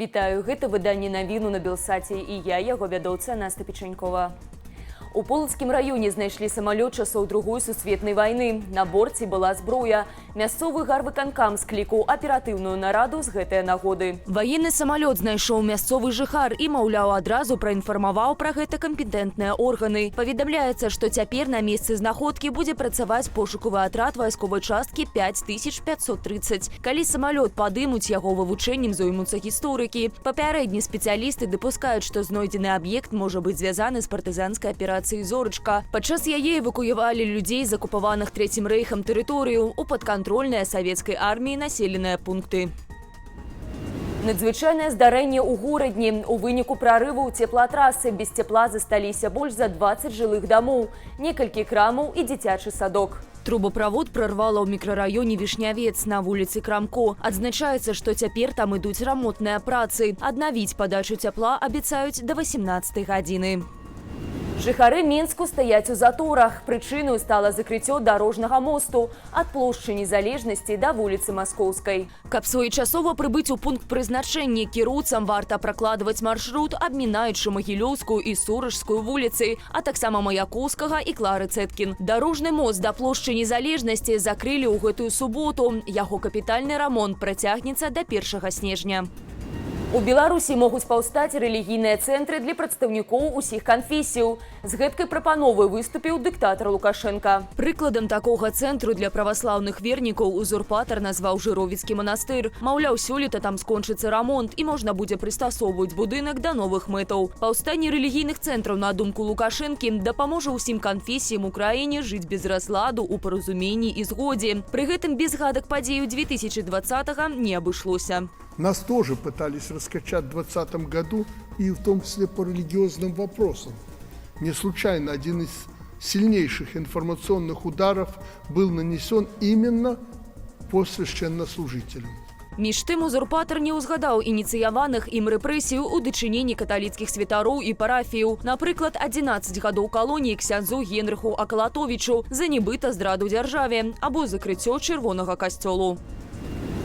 Вітаю, гэта выданне навіну на Белсаце і я, яго вядоўца Настя Печанькова. У Полацкім раёне знайшлі самалёт часоў Другой сусветнай вайны. На борце была зброя. Мясцовы гарвыканкам склікаў аператыўную нараду з гэтай нагоды. Ваенны самалёт знайшоў мясцовы жыхар і, маўляў, адразу праінфармаваў пра гэта кампетэнтныя органы. Паведамляецца, што цяпер на месцы знаходкі будзе працаваць пошукавы атрад вайсковай часткі 5530. Калі самалёт падымуць, яго вывучэннем зоймуцца гісторыкі. Папярэдні спецыялісты дапускаюць, што знойдзены аб'ект можа быць звязаны з партызанскай аперацыяй «Зорачка». Падчас яе эвакуявалі людзей з акупаваных Трэцім рэйхам тэрыторыю ў падкантрольныя савецкай арміі населеныя пункты. Надзвычайнае здарэнне ў горадні. У выніку прарыву цеплатрасы без цепла засталіся больш за 20 жылых дамоў, некалькі крамаў і дзіцячы садок. Трубаправод прорвала ў мікрараёне Вішнявец на вуліцы Крамко. Адзначаецца, што цяпер там ідуць рамонтныя працы. Аднавіць падачу цяпла абяцаюць да 18 гадзіны. Жыхары Мінску стаяць у заторах. Прычыною стала закрыццё дарожнага мосту ад плошчы Незалежнасці да вуліцы Маскоўскай. Каб своечасова прыбыць у пункт прызначэння, кіроўцам варта пракладваць маршрут, абмінаючы Магілёўскую і Сурожскую вуліцы, а таксама Маяковскага і Клары Цэткін. Дарожны мост да плошчы Незалежнасці закрылі ў гэтую суботу. Яго капітальны рамонт працягнецца да 1 снежня. У Беларусі могуць паўстаць рэлігійныя цэнтры для прадстаўнікоў усіх канфесіяў. З гэткай прапановай выступіў дыктатар Лукашенка. Прыкладам такога цэнтру для праваслаўных вернікаў узурпатар назваў Жыровіцкі манастыр. Маўляў, сёлета там скончыцца рамонт і можна будзе прыстасоўваць будынак да новых мэтаў. Паўстанне рэлігійных цэнтраў, на думку Лукашэнкі, дапаможа ўсім канфесіям у краіне жыць без разладу, у паразуменні і згодзе. Пры гэтым без згадак падзею 2020-го не абышлося. Нас тоже пытались раскачать в 2020 году, и в том числе по религиозным вопросам. Не случайно один из сильнейших информационных ударов был нанесен именно по священнослужителям. Між тым, узурпатар не ўзгадаў ініцыяваных ім рэпрэсій у дачыненні каталіцкіх святароў і парафіяў. Напрыклад, 11 гадоў калоніі ксяндзу Генрыху Акалатовічу за нібыта здраду дзяржаве або закрыццё чырвонага касцёлу.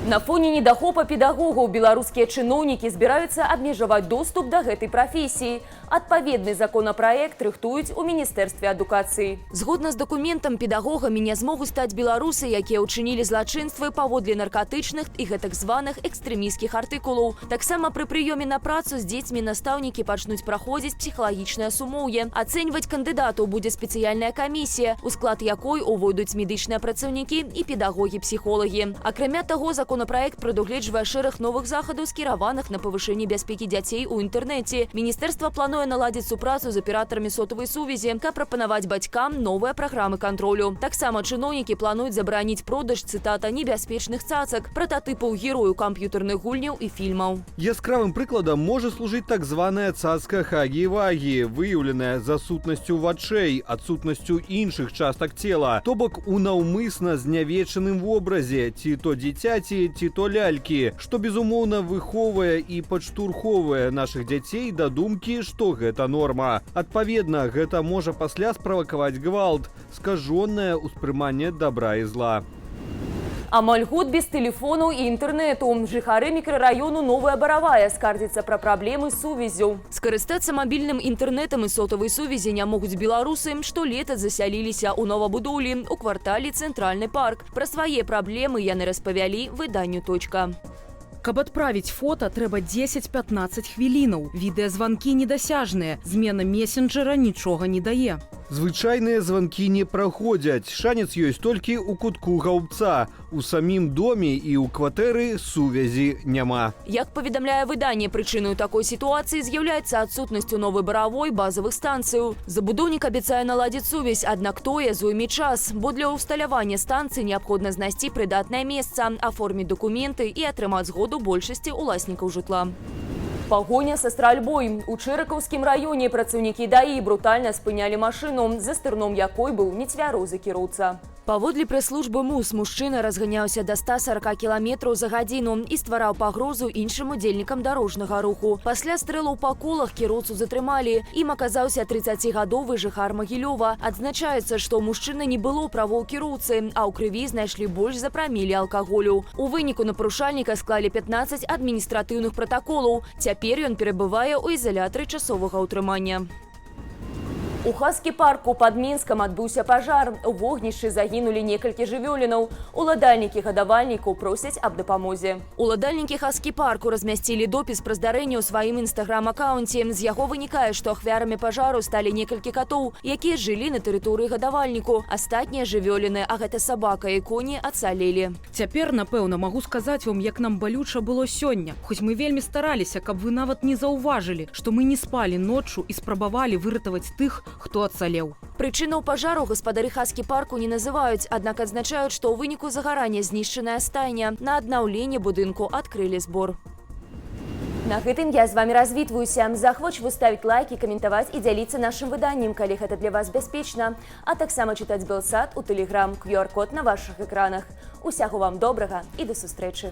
На фоне недахопа педагогаў беларускія чыноўнікі збіраюцца абмежаваць доступ да гэтай прафесіі. Адпаведны законапраект рыхтуюць у Міністэрстве адукацыі. Згодна з дакументам, педагогамі не змогуць стаць беларусы, якія ўчынілі злачынствы паводле наркатычных і гэтак званых экстрэмісцкіх артыкулаў. Таксама пры прыёме на працу з дзецьмі настаўнікі пачнуць праходзіць псіхалагічнае сумоўе. Ацэньваць кандыдатаў будзе спецыяльная камісія, у склад якой увойдуць медычныя працаўнікі і педагогі-псіхолагі. Акрамя таго, законопроект прадугледжвае шэраг новых захадаў, скіраваных на павышэнне бяспекі дзяцей у інтэрнэце. Міністэрства плануе наладзіць супрацу з аператарамі сотавай сувязі, каб прапанаваць бацькам новыя праграмы кантролю. Таксама чыноўнікі плануюць забараніць продаж, цытата, небяспечных цацак, прататыпаў герою камп'ютарных гульняў і фільмаў. Яскравым прыкладам можа служыць так званая цацка хагі-вагі, выяўленая за сутнасцю вачэй, адсутнасцю іншых частак цела, то бок у наўмысна знявечаным вобразе, ці то дзіцяці, ці то лялькі, што безумоўна выхоўвае і падштурхоўвае нашых дзяцей да думкі, што гэта норма. Адпаведна, гэта можа пасля справакаваць гвалт, скажонае ўспрыманне добра і зла. Амаль год без тэлефону і інтэрнэту. Жыхары мікрараёну Новая Баравая скардзяцца пра праблемы з сувяззю. Скарыстацца мабільным інтэрнэтам і сотавай сувязі не могуць беларусы, што лета засяліліся ў новабудоўлі ў квартале Цэнтральны парк. Пра свае праблемы яны распавялі выданню «Точка». Каб адправіць фота, трэба 10-15 хвілінаў. Відэазванкі недасяжныя. Змена месенджера нічога не дае. Звычайныя званкі не праходзяць. Шанец ёсць толькі ў кутку гаўбца. У самім доме і ў кватэры сувязі няма. Як паведамляе выданне, прычыною такой сітуацыі з'яўляецца адсутнасць у Новай Баравой базавых станцыяў. Забудоўнік абяцае наладзіць сувязь, аднак тое зойме час, бо для ўсталявання станцыі неабходна знайсці прыдатнае месца, аформіць дакументы і атрымаць згоду большасці ўласнікаў жытла. Пагоня са стральбой. У Чэракаўскім раёне працаўнікі ДАІ брутальна спынялі машыну, за стырном якой быў нецвярозы кіроўца. Паводле прэс-службы МУС мужчына разганяўся да 140 км за гадзіну і ствараў пагрозу іншым удзельнікам дарожнага руху. Пасля стрэлаў па колах кіроўцу затрымалі. Ім аказаўся 30гадовы жыхар Магілёва. Адзначаецца, што ў мужчыны не было правоў кіроўцы, а ў крыві знайшлі больш за прамілі алкаголю. У выніку на парушальніка склалі 15 адміністратыўных пратаколаў. Цяпер ён перабывае ў ізалятары часовага ўтрымання. У Хаскі-парку пад Мінскам адбыўся пажар. У вогнішчы загінулі некалькі жывёлінаў. Уладальнікі гадавальнікаў просяць аб дапамозе. Уладальнікі Хаскі-парку размясцілі допіс пра здарэнне ў сваім інстаграм-акаунце. З яго вынікае, што ахвярамі пажару сталі некалькі катоў, якія жылі на тэрыторыі гадавальніку. Астатнія жывёліны, а гэта сабака і коні, ацалелі. Цяпер, напэўна, магу сказаць вам, як нам балюча было сёння. Хоць мы вельмі стараліся, каб вы нават не заўважылі, што мы не спалі ноччу і спрабавалі выратаваць тых, хто ацалеў. Прычынаў пажару гаспадары Хаскі-парку не называюць, аднак адзначаюць, што ў выніку загарання знішчаная стайня. На аднаўленне будынку адкрылі збор. На гэтым я з вами развітваюся. Захвочваю ставіць лайки, каментаваць і дзяліцца нашым выданнем, калі гэта для вас бяспечна. А таксама чытаць Белсат у Тэлеграм, QR-код на вашых экранах. Усяго вам добрага і да сустрэчы.